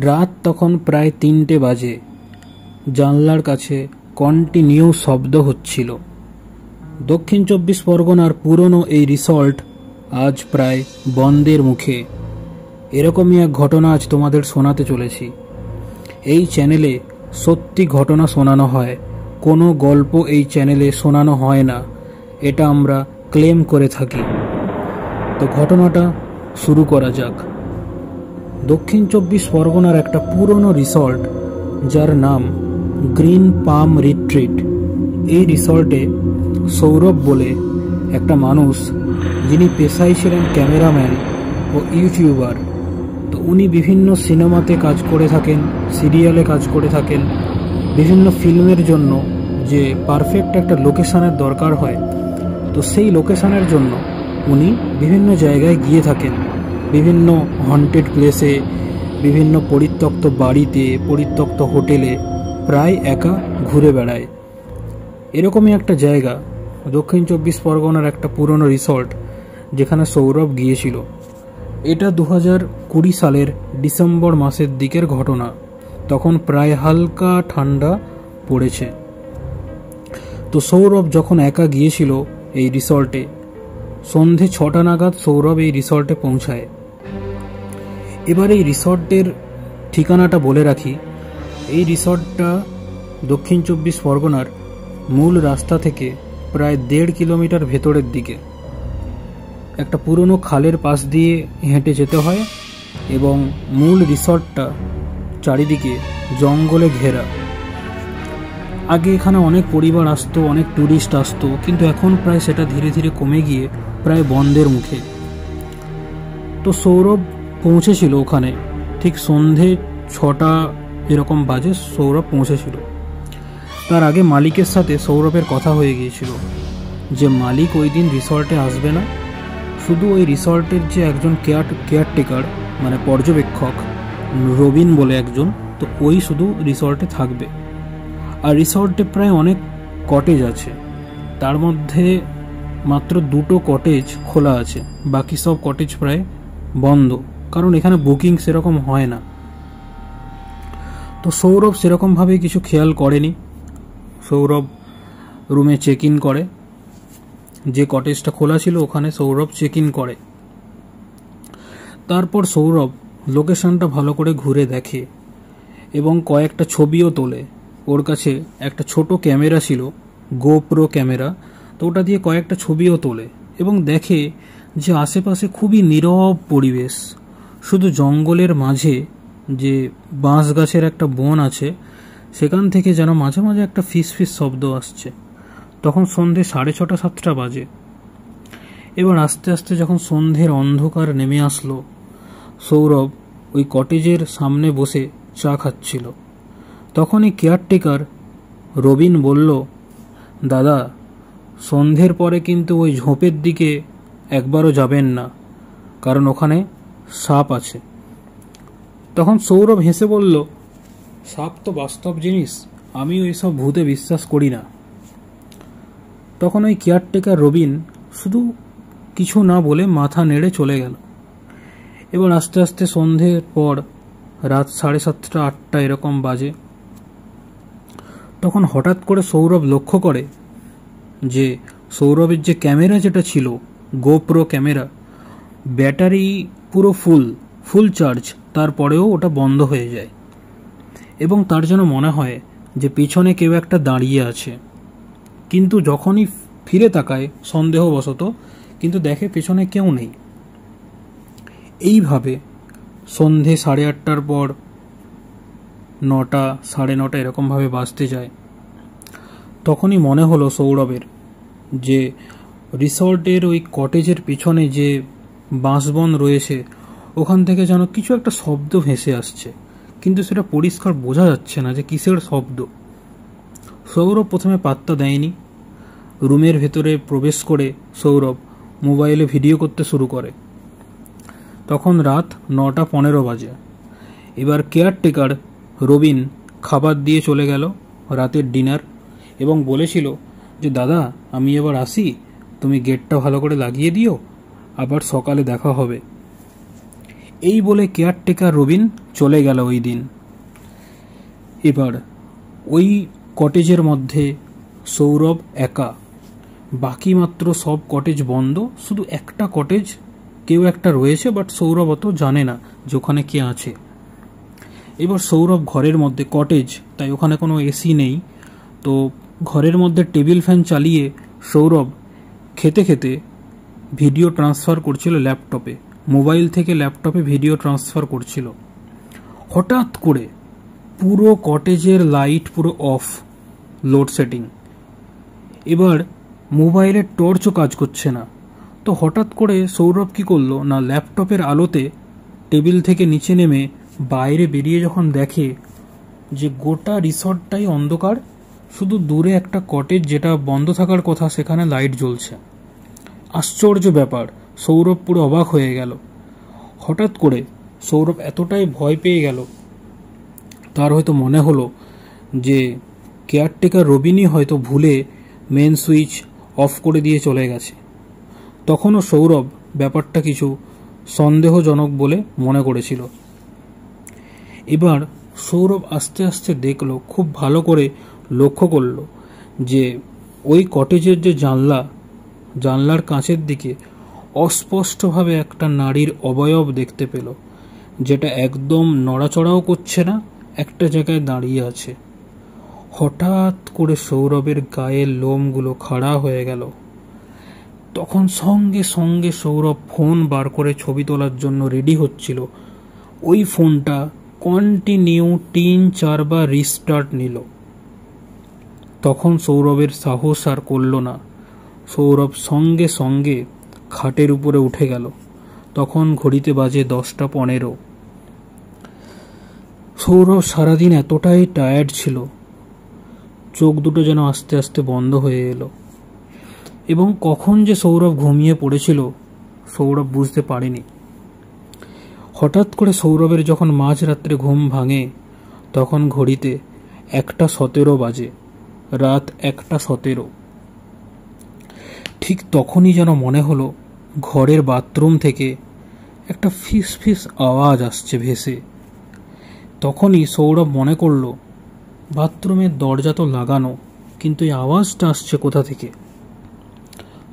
রাত তখন প্রায় ৩টে বাজে। জানলার কাছে কন্টিনিউ শব্দ হচ্ছিল। দক্ষিণ ২৪ পরগনার পুরনো এই রিসর্ট আজ প্রায় বন্ধের মুখে। এরকমই এক ঘটনা আজ তোমাদের শোনাতে চলেছি। এই চ্যানেলে সত্যি ঘটনা শোনানো হয়, কোনো গল্প এই চ্যানেলে শোনানো হয় না, এটা আমরা ক্লেম করে থাকি। তো ঘটনাটা শুরু করা যাক। দক্ষিণ ২৪ পরগনার একটা পুরনো রিসর্ট, যার নাম গ্রিন পাম রিট্রিট। এই রিসর্টে সৌরভ বলে একটা মানুষ, যিনি পেশায় ছিলেন ক্যামেরাম্যান ও ইউটিউবার। তো উনি বিভিন্ন সিনেমাতে কাজ করে থাকেন, সিরিয়ালে কাজ করে থাকেন। বিভিন্ন ফিল্মের জন্য যে পারফেক্ট একটা লোকেশনের দরকার হয়, তো সেই লোকেশনের জন্য উনি বিভিন্ন জায়গায় গিয়ে থাকেন, বিভিন্ন হন্টেড প্লেসে, বিভিন্ন পরিত্যক্ত বাড়িতে, পরিত্যক্ত হোটেলে প্রায় একা ঘুরে বেড়ায়। এরকমই একটা জায়গা দক্ষিণ ২৪ পরগনার একটা পুরনো রিসর্ট, যেখানে সৌরভ গিয়েছিল। এটা ২০২০ সালের ডিসেম্বর মাসের দিকের ঘটনা। তখন প্রায় হালকা ঠান্ডা পড়েছে। তো সৌরভ যখন একা গিয়েছিল এই রিসর্টে, সন্ধে ৬টা নাগাদ সৌরভ এই রিসর্টে পৌঁছায়। এবার এই রিসর্টের ঠিকানাটা বলে রাখি। এই রিসর্টটা দক্ষিণ ২৪ পরগনার মূল রাস্তা থেকে প্রায় ১.৫ কিলোমিটার ভেতরের দিকে। একটা পুরনো খালের পাশ দিয়ে হেঁটে যেতে হয় এবং মূল রিসর্টটা চারিদিকে জঙ্গলে ঘেরা। আগে এখানে অনেক পরিবার আসতো, অনেক ট্যুরিস্ট আসতো, কিন্তু এখন প্রায় সেটা ধীরে ধীরে কমে গিয়ে প্রায় বন্ধের মুখে। তো সৌরভ পৌঁছেছিল ওখানে ঠিক সন্ধে ৬টা এরকম বাজে সৌরভ পৌঁছেছিল। তার আগে মালিকের সাথে সৌরভের কথা হয়ে গিয়েছিল যে মালিক ওই দিন রিসর্টে আসবে না, শুধু ওই রিসর্টের যে একজন কেয়ারটেকার মানে পর্যবেক্ষক রবিন বলে একজন, তো ওই শুধু রিসর্টে থাকবে। আর রিসর্টে প্রায় অনেক কটেজ আছে, তার মধ্যে মাত্র ২টো কটেজ খোলা আছে, বাকি সব কটেজ প্রায় বন্ধ, কারণ এখানে বুকিং সেরকম হয় না। তো সৌরভ সেরকমভাবে কিছু খেয়াল করেনি। সৌরভ রুমে চেক ইন করে, যে কটেজটা খোলা ছিল ওখানে সৌরভ চেক ইন করে। তারপর সৌরভ লোকেশনটা ভালো করে ঘুরে দেখে এবং কয়েকটা ছবিও তোলে। ওর কাছে একটা ছোট ক্যামেরা ছিল, গোপ্রো ক্যামেরা, তো ওটা দিয়ে কয়েকটা ছবিও তোলে এবং দেখে যে আশেপাশে খুবই নীরব পরিবেশ। শুধু জঙ্গলের মাঝে যে বাঁশ গাছের একটা বন আছে, সেখান থেকে যেন মাঝে মাঝে একটা ফিস ফিস শব্দ আসছে। তখন সন্ধে 6:30 7টা বাজে। এবার আস্তে আস্তে যখন সন্ধ্যের অন্ধকার নেমে আসলো, সৌরভ ওই কটেজের সামনে বসে চা খাচ্ছিল। তখনই কেয়ারটেকার রবিন বলল, দাদা, সন্ধ্যের পরে কিন্তু ওই ঝোপের দিকে একবারও যাবেন না, কারণ ওখানে সাপ আছে। তখন সৌরভ হেসে বলল, সাপ তো বাস্তব জিনিস, আমি ওইসব ভূতে বিশ্বাস করি না। তখন ওই কেয়ারটেকার রবিন শুধু কিছু না বলে মাথা নেড়ে চলে গেল। এবার আস্তে আস্তে সন্ধ্যের পর রাত 7:30 8টা এরকম বাজে। তখন হঠাৎ করে সৌরভ লক্ষ্য করে যে সৌরভের যে ক্যামেরা যেটা ছিল, গোপ্রো ক্যামেরা, ব্যাটারি পুরো ফুল চার্জ, তারপরেও ওটা বন্ধ হয়ে যায় এবং তার যেন মনে হয় যে পিছনে কেউ একটা দাঁড়িয়ে আছে। কিন্তু যখনই ফিরে তাকায় সন্দেহবশত, কিন্তু দেখে পেছনে কেউ নেই। এইভাবে সন্ধে 8:30টার পর 9টা 9:30 এরকমভাবে বাজতে যায়। তখনই মনে হলো সৌরভের যে রিসর্টের ওই কটেজের পিছনে যে বাঁশবন রয়েছে, ওখান থেকে যেন কিছু একটা শব্দ ভেসে আসছে, কিন্তু সেটা পরিষ্কার বোঝা যাচ্ছে না যে কিসের শব্দ। সৌরভ প্রথমে পাত্তা দেয়নি। রুমের ভেতরে প্রবেশ করে সৌরভ মোবাইলে ভিডিও করতে শুরু করে। তখন রাত 9:15 বাজে। এবার কেয়ারটেকার রবিন খাবার দিয়ে চলে গেল, রাতের ডিনার, এবং বলেছিল যে দাদা, আমি এবার আসি, তুমি গেটটা ভালো করে লাগিয়ে দিও, আবার সকালে দেখা হবে। এই বলে কেয়ারটেকার রবিন চলে গেল ওই দিন। এবার ওই কটেজের মধ্যে সৌরভ একা, বাকি মাত্র সব কটেজ বন্ধ, শুধু একটা কটেজ কেউ একটা রয়েছে, বাট সৌরভ অত জানে না যে ওখানে কে আছে। এবার সৌরভ ঘরের মধ্যে, কটেজ তাই ওখানে কোনো এসি নেই, তো ঘরের মধ্যে টেবিল ফ্যান চালিয়ে সৌরভ খেতে খেতে ভিডিও ট্রান্সফার করছিল ল্যাপটপে, মোবাইল থেকে ল্যাপটপে ভিডিও ট্রান্সফার করছিল। হঠাৎ করে পুরো কটেজের লাইট পুরো অফ, লোডশেডিং। এবার মোবাইলের টর্চও কাজ করছে না। তো হঠাৎ করে সৌরভ কী করলো না, ল্যাপটপের আলোতে টেবিল থেকে নিচে নেমে বাইরে বেরিয়ে যখন দেখে যে গোটা রিসর্টটাই অন্ধকার, শুধু দূরে একটা কটেজ যেটা বন্ধ থাকার কথা সেখানে লাইট জ্বলছে। আশ্চর্য ব্যাপার, সৌরভ পুরো অবাক হয়ে গেল। হঠাৎ করে সৌরভ এতটাই ভয় পেয়ে গেল, তার হয়তো মনে হলো যে কেয়ারটেকার রবিনই হয়তো ভুলে মেন সুইচ অফ করে দিয়ে চলে গেছে। তখনও সৌরভ ব্যাপারটা কিছু সন্দেহজনক বলে মনে করেছিল। এবার সৌরভ আস্তে আস্তে দেখলো, খুব ভালো করে লক্ষ্য করলো যে ওই কটেজের যে জানলার কাঁচের দিকে অস্পষ্টভাবে একটা নারীর অবয়ব দেখতে পেল, যেটা একদম নড়াচড়াও করছে না, একটা জায়গায় দাঁড়িয়ে আছে। হঠাৎ করে সৌরভের গায়ের লোমগুলো খাড়া হয়ে গেল। তখন সঙ্গে সঙ্গে সৌরভ ফোন বার করে ছবি তোলার জন্য রেডি হচ্ছিল। ওই ফোনটা কন্টিনিউ 3-4 বার রিস্টার্ট নিল। তখন সৌরভের সাহস আর করল না, সৌরভ সঙ্গে সঙ্গে খাটের উপরে উঠে গেল। তখন ঘড়িতে বাজে 10টা 15। সৌরভ সারাদিন এতটাই টায়ার্ড ছিল, চোখ দুটো যেন আস্তে আস্তে বন্ধ হয়ে এলো, এবং কখন যে সৌরভ ঘুমিয়ে পড়েছিল সৌরভ বুঝতে পারেনি। হঠাৎ করে সৌরভের যখন মাঝরাত্রে ঘুম ভাঙে, তখন ঘড়িতে 1:17 বাজে, রাত 1:17। ঠিক তখনই যেন মনে হলো ঘরের বাথরুম থেকে একটা ফিস ফিস আওয়াজ আসছে ভেসে। তখনই সৌরভ মনে করল বাথরুমের দরজা তো লাগানো, কিন্তু এই আওয়াজটা আসছে কোথা থেকে।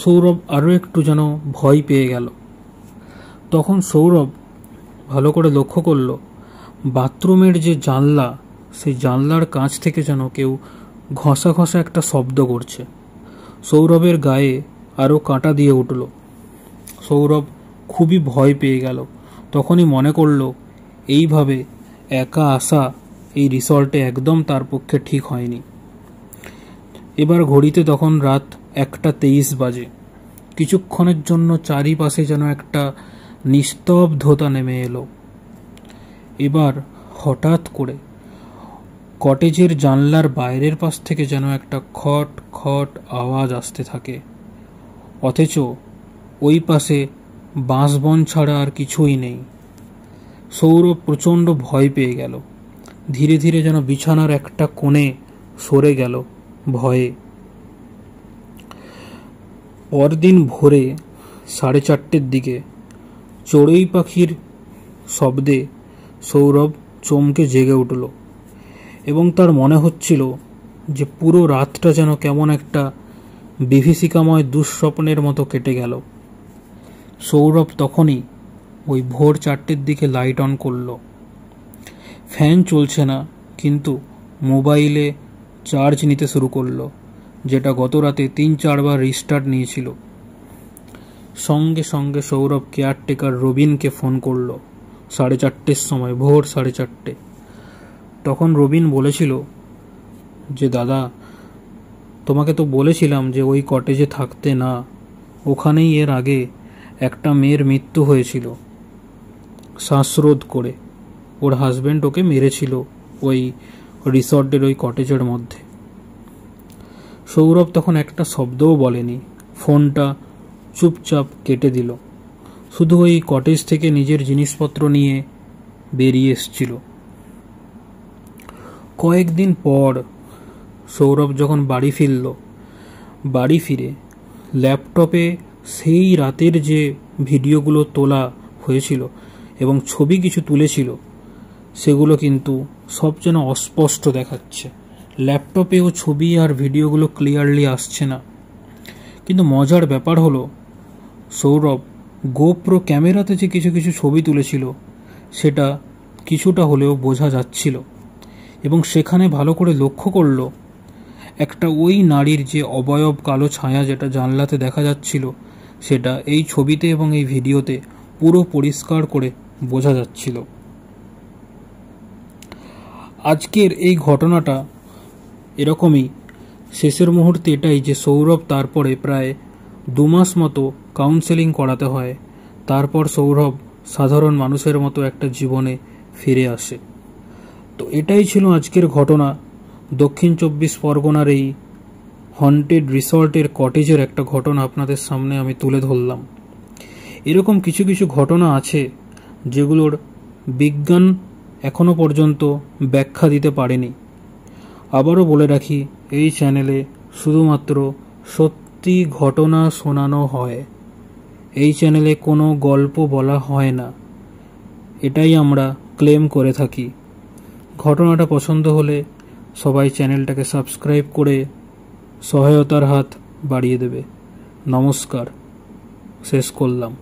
সৌরভ আরও একটু যেন ভয় পেয়ে গেল। তখন সৌরভ ভালো করে লক্ষ্য করল বাথরুমের যে জানলা, সেই জানলার কাঁচ থেকে যেন কেউ ঘষা ঘষা একটা শব্দ করছে। সৌরভের গায়ে আরও কাঁটা দিয়ে উঠল। সৌরভ খুবই ভয় পেয়ে গেল। তখনই মনে করল এইভাবে একা আসা এই রিসর্টে একদম তার পক্ষে ঠিক হয়নি। এবার ঘড়িতে তখন রাত 1:23 বাজে। কিছুক্ষণের জন্য চারিপাশে যেন একটা নিস্তব্ধতা নেমে এলো। এবার হঠাৎ করে কটেজের জানলার বাইরের পাশ থেকে যেন একটা খট খট আওয়াজ আসতে থাকে, অথচ ওই পাশে বাঁশবন ছাড়া আর কিছুই নেই। সৌরভ প্রচণ্ড ভয় পেয়ে গেল। ধীরে ধীরে যেন বিছানার একটা কোণে সরে গেল ভয়ে। পরদিন ভোরে 4:30 দিকে চড়ুই পাখির শব্দে সৌরভ চমকে জেগে উঠল, এবং তার মনে হচ্ছিল যে পুরো রাতটা যেন কেমন একটা বিভীষিকাময় দুঃস্বপ্নের মতো কেটে গেল। সৌরভ তখনই ওই ভোর 4টের দিকে লাইট অন করল। ফ্যান চলছে না, কিন্তু মোবাইলে চার্জ নিতে শুরু করলো, যেটা গত রাতে 3-4 বার রিস্টার্ট নিয়েছিল। সঙ্গে সঙ্গে সৌরভ কেয়ারটেকার রবিনকে ফোন করল 4:30 সময়, ভোর 4:30। তখন রবিন বলেছিল যে দাদা, তোমাকে তো বলেছিলাম যে ওই কটেজে থাকতে না, ওখানেই এর আগে একটা মেয়ের মৃত্যু হয়েছিল শ্বাসরোধ করে। ওর হাজব্যান্ড ওকে মেরেছিল ওই রিসর্টের ওই কটেজের মধ্যে। সৌরভ তখন একটা শব্দও বলেনি, ফোনটা চুপচাপ কেটে দিল। শুধু ওই কটেজ থেকে নিজের জিনিসপত্র নিয়ে বেরিয়ে এসেছিল। কয়েকদিন পর সৌরভ যখন বাড়ি ফিরল, বাড়ি ফিরে ল্যাপটপে সেই রাতের যে ভিডিওগুলো তোলা হয়েছিল এবং ছবি কিছু তুলেছিল, সেগুলো কিন্তু সব যেন অস্পষ্ট দেখাচ্ছে। ল্যাপটপেও ছবি আর ভিডিওগুলো ক্লিয়ারলি আসছে না। কিন্তু মজার ব্যাপার হলো, সৌরভ গোপ্রো ক্যামেরাতে যে কিছু কিছু ছবি তুলেছিল সেটা কিছুটা হলেও বোঝা যাচ্ছিল, এবং সেখানে ভালো করে লক্ষ্য করলো একটা ওই নারীর যে অবয়ব কালো ছায়া যেটা জানলাতে দেখা যাচ্ছিল, সেটা এই ছবিতে এবং এই ভিডিওতে পুরো পরিষ্কার করে বোঝা যাচ্ছিল। আজকের এই ঘটনাটা এরকমই। শেষের মুহূর্তে এটাই যে সৌরভ তারপরে প্রায় 2 মাস মতো কাউন্সেলিং করাতে হয়, তারপর সৌরভ সাধারণ মানুষের মতো একটা জীবনে ফিরে আসে। তো এটাই ছিল আজকের ঘটনা। দক্ষিণ 24 পরগনার এই হন্টেড রিসর্টের কটেজের একটা ঘটনা আপনাদের সামনে আমি তুলে ধরলাম। এরকম কিছু কিছু ঘটনা আছে যেগুলোর বিজ্ঞান এখনো পর্যন্ত ব্যাখ্যা দিতে পারেনি। আবারও বলে রাখি, এই চ্যানেলে শুধুমাত্র সত্যি ঘটনা শোনানো হয়, এই চ্যানেলে কোনো গল্প বলা হয় না, এটাই আমরা ক্লেম করে থাকি। ঘটনাটা পছন্দ হলে সবাই চ্যানেলটাকে সাবস্ক্রাইব করে সহায়তার হাত বাড়িয়ে দেবে। নমস্কার, শেষ করলাম।